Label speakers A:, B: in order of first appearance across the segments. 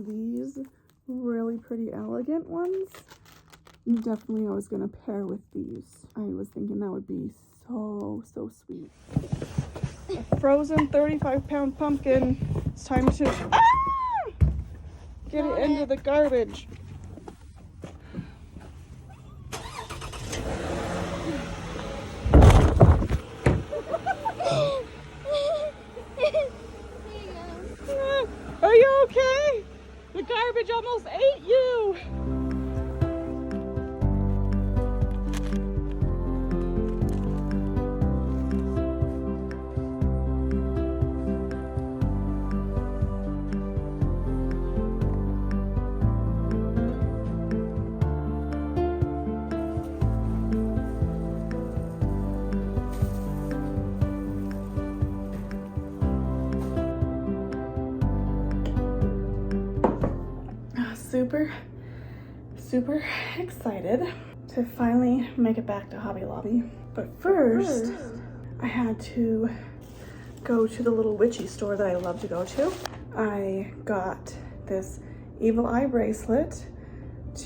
A: these really pretty elegant ones. Definitely I was gonna pair with these. I was thinking that would be so sweet. A frozen 35-pound pumpkin. It's time to get it into the garbage. Are you okay? The garbage almost ate you. Super excited to finally make it back to Hobby Lobby. But first, I had to go to the little witchy store that I love to go to. I got this evil eye bracelet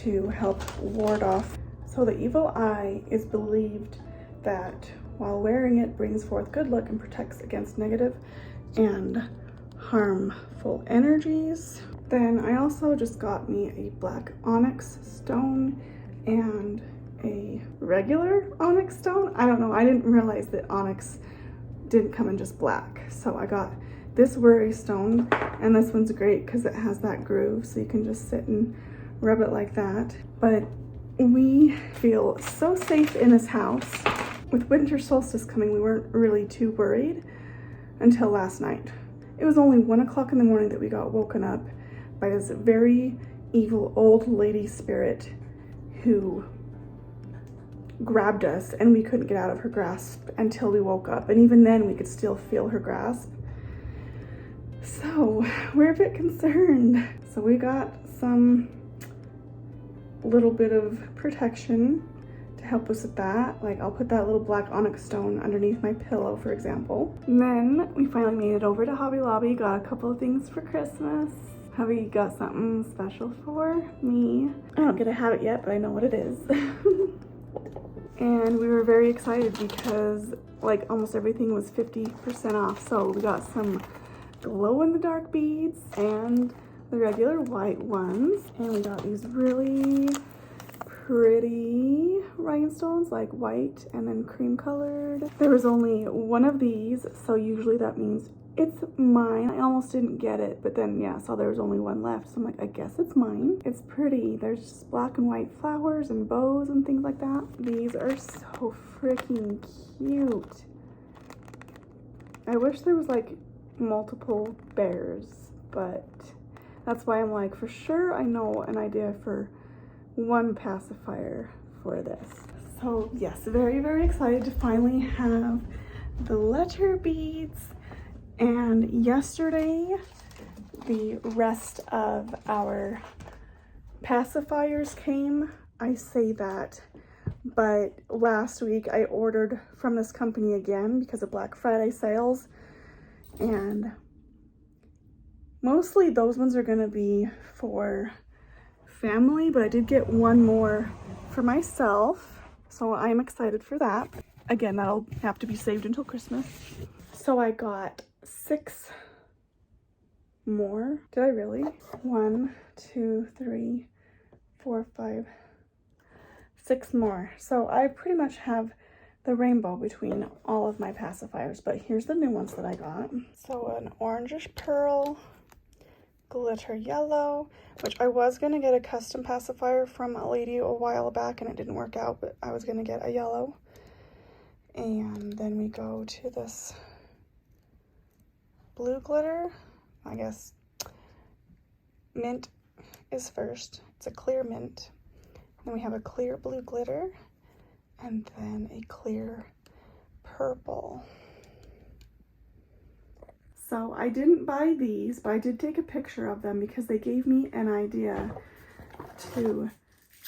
A: to help ward off. So the evil eye is believed that while wearing it brings forth good luck and protects against negative and harmful energies. Then I also just got me a black onyx stone and a regular onyx stone. I don't know, I didn't realize that onyx didn't come in just black. So I got this worry stone, and this one's great because it has that groove, so you can just sit and rub it like that. But we feel so safe in this house. With winter solstice coming, we weren't really too worried until last night. It was only 1 o'clock in the morning that we got woken up by this very evil old lady spirit who grabbed us, and we couldn't get out of her grasp until we woke up. And even then we could still feel her grasp. So we're a bit concerned. So we got some little bit of protection to help us with that. Like I'll put that little black onyx stone underneath my pillow, for example. And then we finally made it over to Hobby Lobby, got a couple of things for Christmas. Hubby got something special for me. I don't get to have it yet, but I know what it is. And we were very excited because like almost everything was 50% off. So we got some glow-in-the-dark beads and the regular white ones. And we got these really pretty rhinestones, like white and then cream colored. There was only one of these, so usually that means it's mine. I almost didn't get it, but then yeah, saw there was only one left, so I'm like, I guess it's mine. It's pretty. There's just black and white flowers and bows and things like that. These are so freaking cute. I wish there was like multiple bears, but that's why I'm like, for sure I know an idea for one pacifier for this. So yes, very excited to finally have the letter beads. And yesterday, the rest of our pacifiers came. I say that, but last week I ordered from this company again because of Black Friday sales. And mostly those ones are gonna be for family, but I did get one more for myself. So I'm excited for that. Again, that'll have to be saved until Christmas. So I got 6 more. Did I really? 1, 2, 3, 4, 5, 6 more. So I pretty much have the rainbow between all of my pacifiers, but here's the new ones that I got. So an orangish pearl, glitter yellow, which I was gonna get a custom pacifier from a lady a while back and it didn't work out, but I was gonna get a yellow. And then we go to this blue glitter. I guess mint is first. It's a clear mint. Then we have a clear blue glitter and then a clear purple. So I didn't buy these, but I did take a picture of them because they gave me an idea to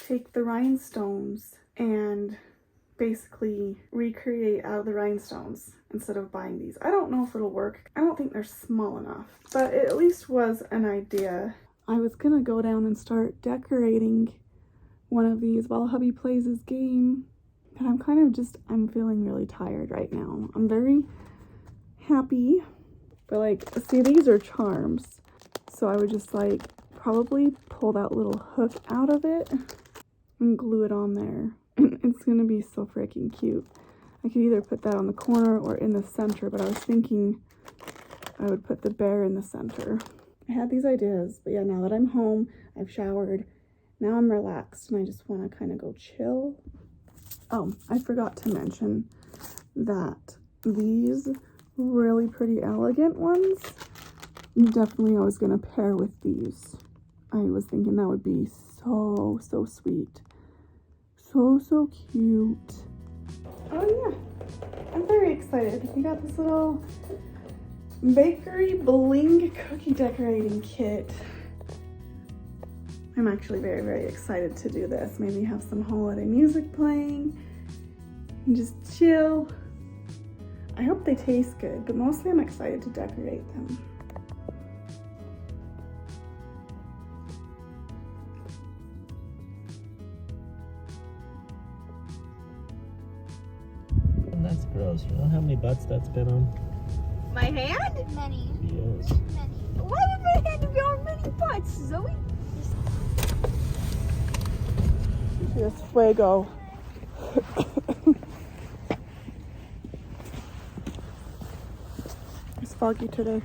A: take the rhinestones and basically recreate out of the rhinestones instead of buying these. I don't know if it'll work. I don't think they're small enough, but it at least was an idea I was gonna go down and start decorating one of these while hubby plays his game, but I'm feeling really tired right now. I'm very happy, but like, see, these are charms, so I would just like probably pull that little hook out of it and glue it on there. It's gonna be so freaking cute. I could either put that on the corner or in the center, but I was thinking I would put the bear in the center. I had these ideas, but yeah, now that I'm home, I've showered, now I'm relaxed and I just want to kind of go chill. Oh, I forgot to mention that these really pretty elegant ones, definitely I was going to pair with these. I was thinking that would be so sweet. So cute. Oh yeah, I'm very excited. We got this little bakery bling cookie decorating kit. I'm actually very excited to do this. Maybe have some holiday music playing and just chill. I hope they taste good, but mostly I'm excited to decorate them.
B: That's gross. You know how many butts that's been on?
C: My hand?
D: Many.
B: Yes.
D: Many.
C: Why would my hand be on many butts, Zoe?
A: Yes, fuego. It's foggy today.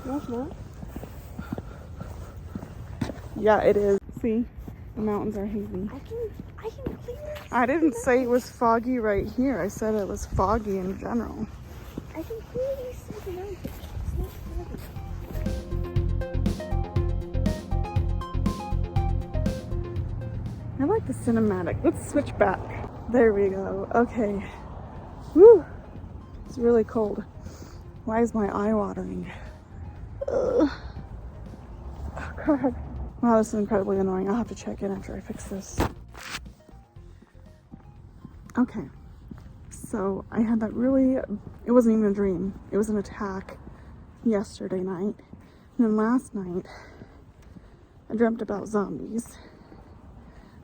C: No, it's not.
A: Yeah, it is. See, the mountains are hazy.
C: I can clearly.
A: I didn't say it was foggy right here. I said it was foggy in general.
C: I can clearly see the mountains. It's not foggy.
A: I like the cinematic. Let's switch back. There we go. Okay. Woo! It's really cold. Why is my eye watering? Ugh. Oh God. Wow, this is incredibly annoying. I'll have to check in after I fix this. Okay. So I had that really, it wasn't even a dream. It was an attack yesterday night. And then last night, I dreamt about zombies.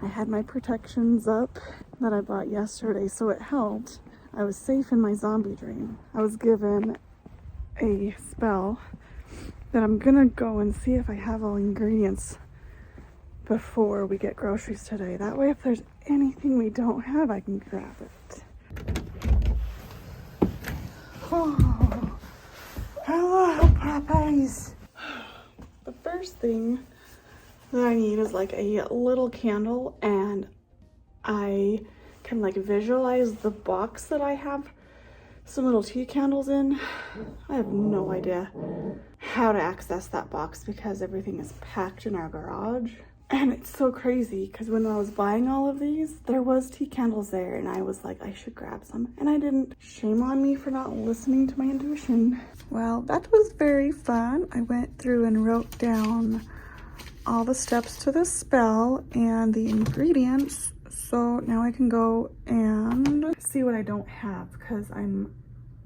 A: I had my protections up that I bought yesterday, so it helped. I was safe in my zombie dream. I was given a spell that I'm gonna go and see if I have all ingredients before we get groceries today. That way, if there's anything we don't have, I can grab it. Oh, hello, puppies. The first thing that I need is like a little candle, and I can like visualize the box that I have some little tea candles in. I have no idea how to access that box because everything is packed in our garage. And it's so crazy because when I was buying all of these, there was tea candles there and I was like, I should grab some, and I didn't. Shame on me for not listening to my intuition. Well, that was very fun. I went through and wrote down all the steps to the spell and the ingredients. So now I can go and see what I don't have, because I'm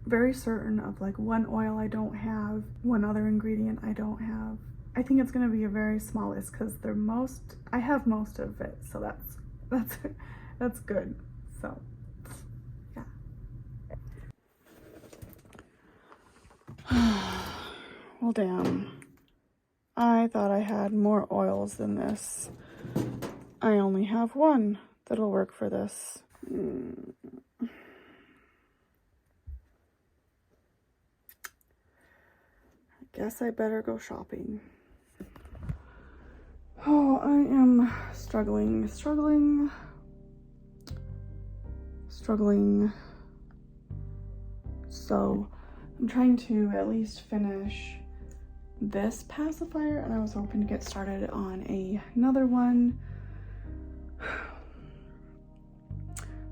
A: very certain of like one oil I don't have, one other ingredient I don't have. I think it's going to be a very small list because I have most of it, so that's good. So yeah. Well, damn. I thought I had more oils than this. I only have one that'll work for this. I guess I better go shopping. Oh, I am struggling. So I'm trying to at least finish this pacifier, and I was hoping to get started on another one.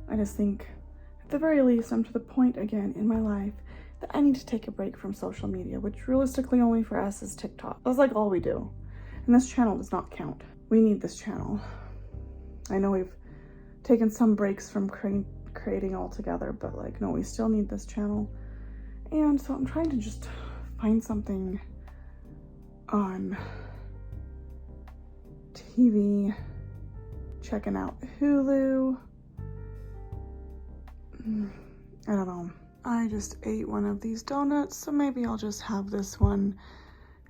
A: I just think at the very least I'm to the point again in my life that I need to take a break from social media, which realistically only for us is TikTok. That's like all we do. And this channel does not count. We need this channel. I know we've taken some breaks from creating altogether, but like, no, we still need this channel. And so I'm trying to just find something on TV, checking out Hulu. I don't know. I just ate one of these donuts, so maybe I'll just have this one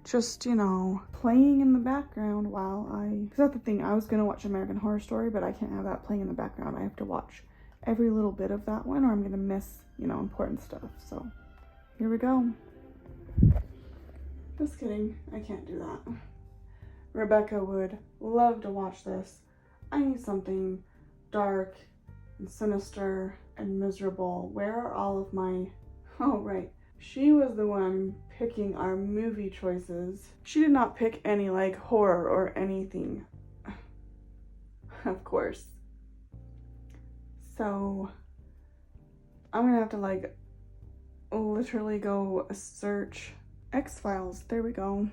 A: just, you know, playing in the background while because that's the thing, I was gonna watch American Horror Story, but I can't have that playing in the background. I have to watch every little bit of that one or I'm gonna miss, you know, important stuff. So here we go. Just kidding, I can't do that. Rebecca would love to watch this. I need something dark and sinister and miserable. Where are all of my, oh right, she was the one picking our movie choices. She did not pick any like horror or anything. Of course. So I'm gonna have to like literally go search X-Files. There we go.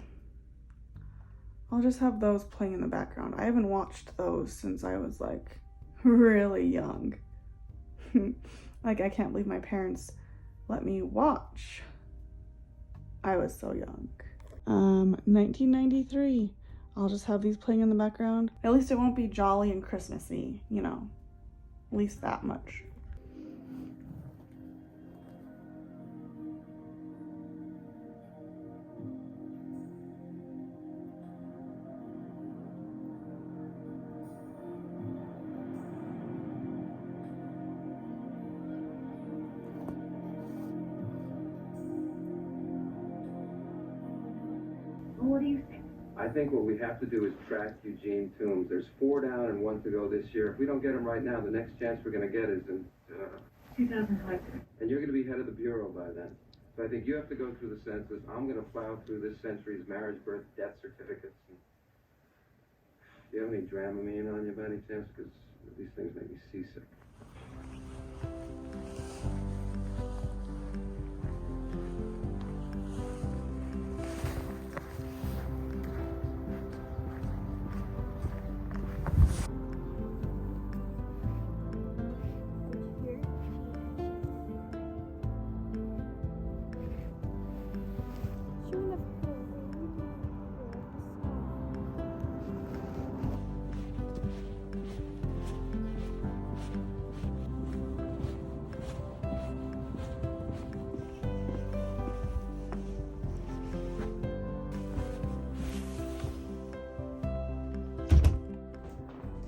A: I'll just have those playing in the background. I haven't watched those since I was like really young. Like I can't believe my parents let me watch. I was so young. 1993. I'll just have these playing in the background. At least it won't be jolly and Christmassy, you know. At least that much.
C: What do you think?
D: I think what we have to do is track Eugene Toombs. There's 4 down and 1 to go this year. If we don't get him right now, the next chance we're going to get is in
C: 2005.
D: and you're going to be head of the bureau by then. So I think you have to go through the census. I'm going to plow through this century's marriage, birth, death certificates. Do you have any Dramamine on you by any chance? Because these things make me seasick.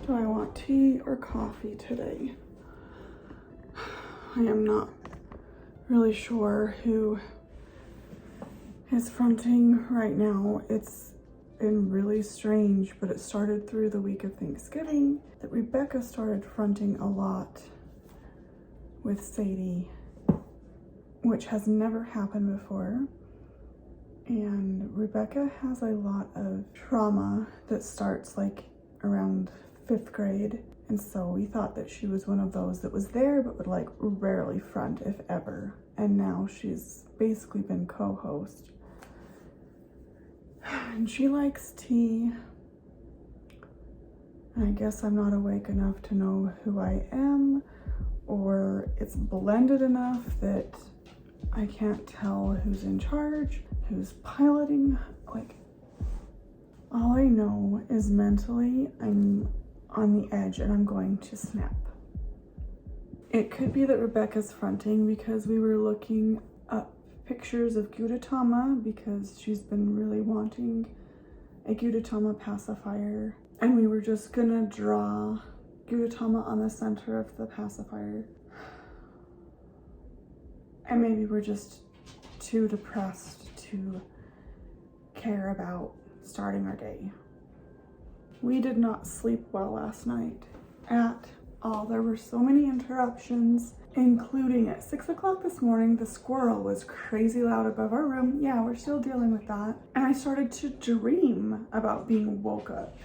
A: Do I want tea or coffee today? I am not really sure who is fronting right now. It's been really strange, but it started through the week of Thanksgiving that Rebecca started fronting a lot with Sadie, which has never happened before. And Rebecca has a lot of trauma that starts like around 5th grade, and so we thought that she was one of those that was there but would like rarely front, if ever. And now she's basically been co-host, and she likes tea. And I guess I'm not awake enough to know who I am, or it's blended enough that I can't tell who's in charge, who's piloting. Like, all I know is mentally I'm on the edge and I'm going to snap. It could be that Rebecca's fronting because we were looking up pictures of Gudetama because she's been really wanting a Gudetama pacifier, and we were just gonna draw Gudetama on the center of the pacifier. And maybe we're just too depressed to care about starting our day. We did not sleep well last night at all. There were so many interruptions, including at 6 o'clock this morning, the squirrel was crazy loud above our room. Yeah, we're still dealing with that. And I started to dream about being woke up.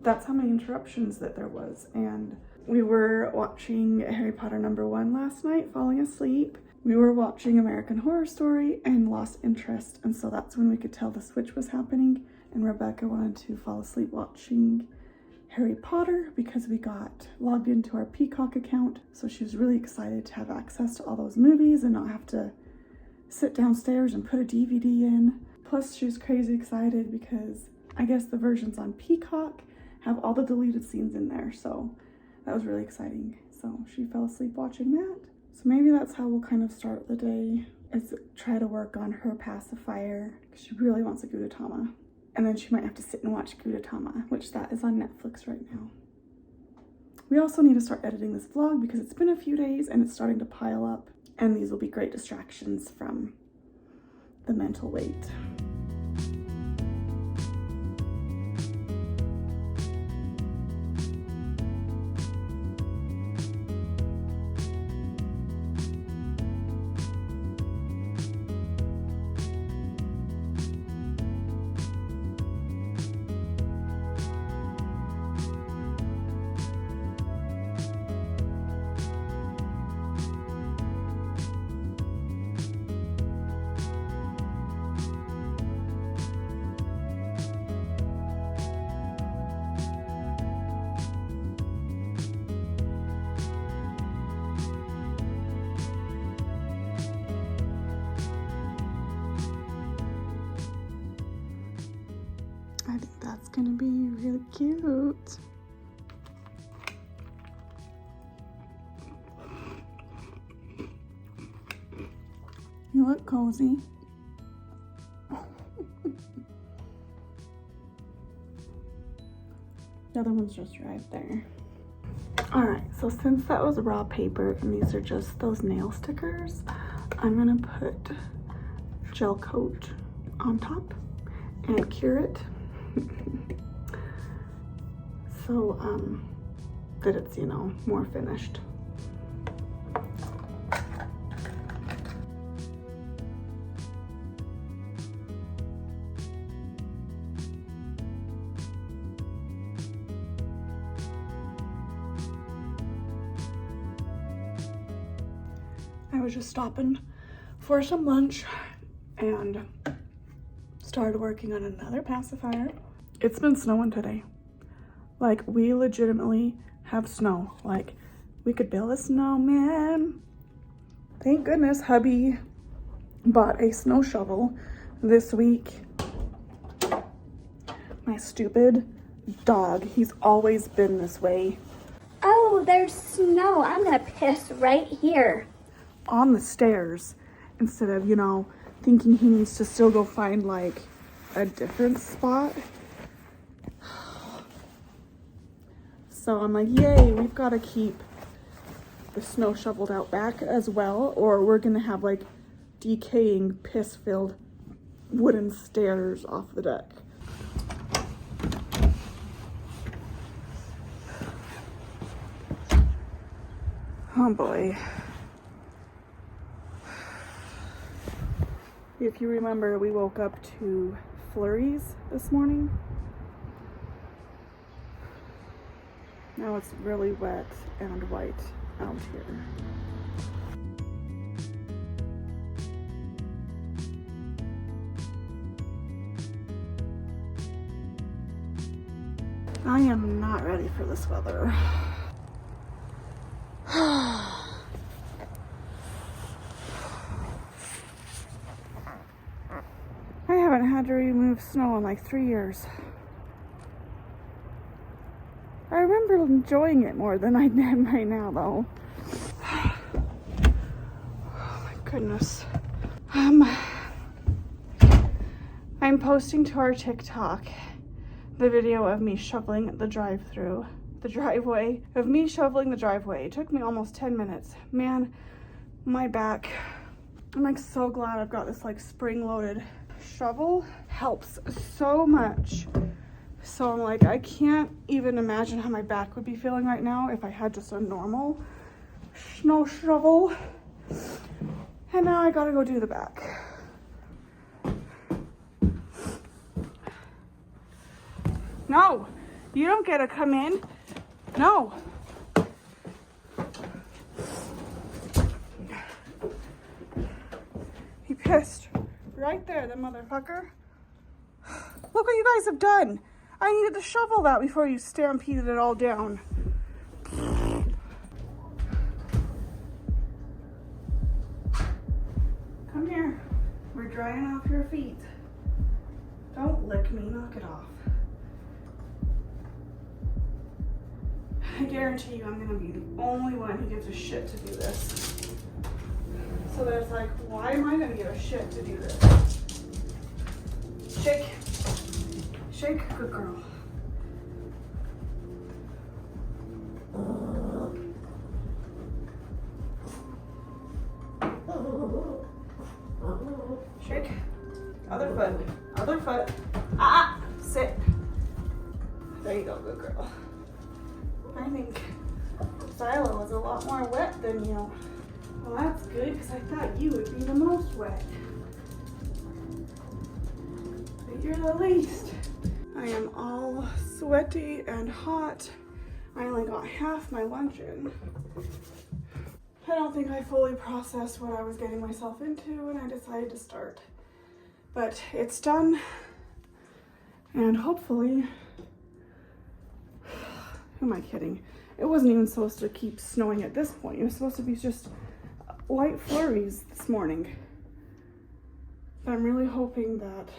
A: That's how many interruptions that there was. And we were watching Harry Potter #1 last night, falling asleep. We were watching American Horror Story and lost interest. And so that's when we could tell the switch was happening. And Rebecca wanted to fall asleep watching Harry Potter because we got logged into our Peacock account. So she was really excited to have access to all those movies and not have to sit downstairs and put a DVD in. Plus she was crazy excited because I guess the versions on Peacock have all the deleted scenes in there, so that was really exciting. So she fell asleep watching that. So maybe that's how we'll kind of start the day, is try to work on her pacifier, because she really wants a Gudetama. And then she might have to sit and watch Gudetama, which that is on Netflix right now. We also need to start editing this vlog because it's been a few days and it's starting to pile up, and these will be great distractions from the mental weight. I think that's gonna be really cute. You look cozy. The other one's just right there. All right, so since that was raw paper and these are just those nail stickers, I'm gonna put gel coat on top and cure it. So that it's, you know, more finished. I was just stopping for some lunch and started working on another pacifier. It's been snowing today. Like, we legitimately have snow. Like, we could build a snowman. Thank goodness hubby bought a snow shovel this week. My stupid dog, he's always been this way.
C: Oh, there's snow. I'm gonna piss right here.
A: On the stairs, instead of, you know, thinking he needs to still go find like a different spot. So I'm like, yay, we've got to keep the snow shoveled out back as well, or we're gonna have like decaying piss-filled wooden stairs off the deck. Oh boy. If you remember, we woke up to flurries this morning. Now it's really wet and white out here. I am not ready for this weather. I haven't had to remove snow in like 3 years. I remember enjoying it more than I did right now, though. Oh my goodness. I'm posting to our TikTok the video of me shoveling the driveway, of me shoveling the driveway. It took me almost 10 minutes. Man, my back. I'm like so glad I've got this like spring-loaded shovel. Helps so much. So I'm like, I can't even imagine how my back would be feeling right now if I had just a normal snow shovel. And now I gotta go do the back. No, you don't get to come in. No. He pissed right there, the motherfucker. Look what you guys have done. I needed to shovel that before you stampeded it all down. Come here. We're drying off your feet. Don't lick me. Knock it off. I guarantee you I'm gonna be the only one who gives a shit to do this. So there's like, why am I gonna give a shit to do this? Shake. Shake, good girl. Shake. Other foot. Other foot. Ah! Sit. There you go, good girl. I think Silo was a lot more wet than you. Well, that's good, because I thought you would be the most wet. But you're the least. I am all sweaty and hot. I only got half my lunch in. I don't think I fully processed what I was getting myself into when I decided to start. But it's done. And hopefully, who am I kidding? It wasn't even supposed to keep snowing at this point. It was supposed to be just light flurries this morning. But I'm really hoping that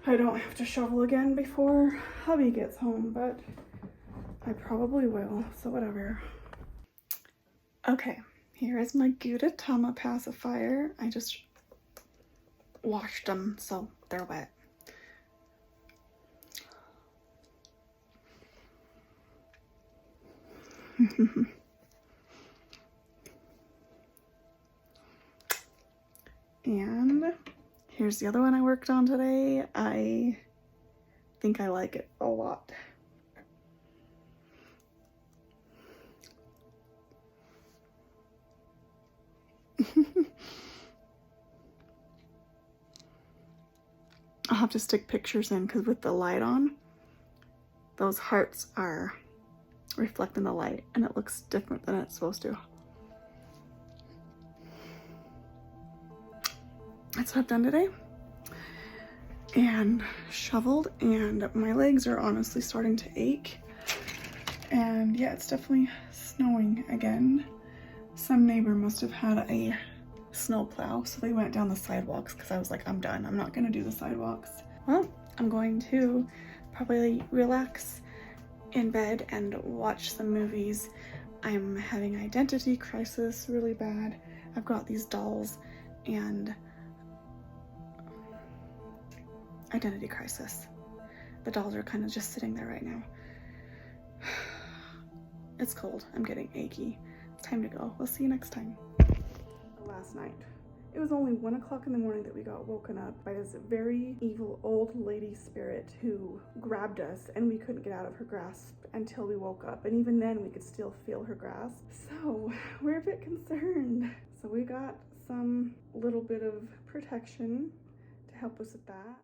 A: I don't have to shovel again before hubby gets home, but I probably will, so whatever. Okay, here is my Gudetama pacifier. I just washed them, so they're wet. And here's the other one I worked on today. I think I like it a lot. I'll have to stick pictures in because with the light on, those hearts are reflecting the light and it looks different than it's supposed to. That's what I've done today. And shoveled, and my legs are honestly starting to ache. And yeah, it's definitely snowing again. Some neighbor must have had a snow plow, so they went down the sidewalks because I was like, I'm done. I'm not gonna do the sidewalks. Well, I'm going to probably relax in bed and watch some movies. I'm having identity crisis really bad. I've got these dolls and identity crisis. The dolls are kind of just sitting there right now. It's cold. I'm getting achy. It's time to go. We'll see you next time. Last night. It was only 1 o'clock in the morning that we got woken up by this very evil old lady spirit who grabbed us, and we couldn't get out of her grasp until we woke up. And even then we could still feel her grasp. So we're a bit concerned. So we got some little bit of protection to help us with that.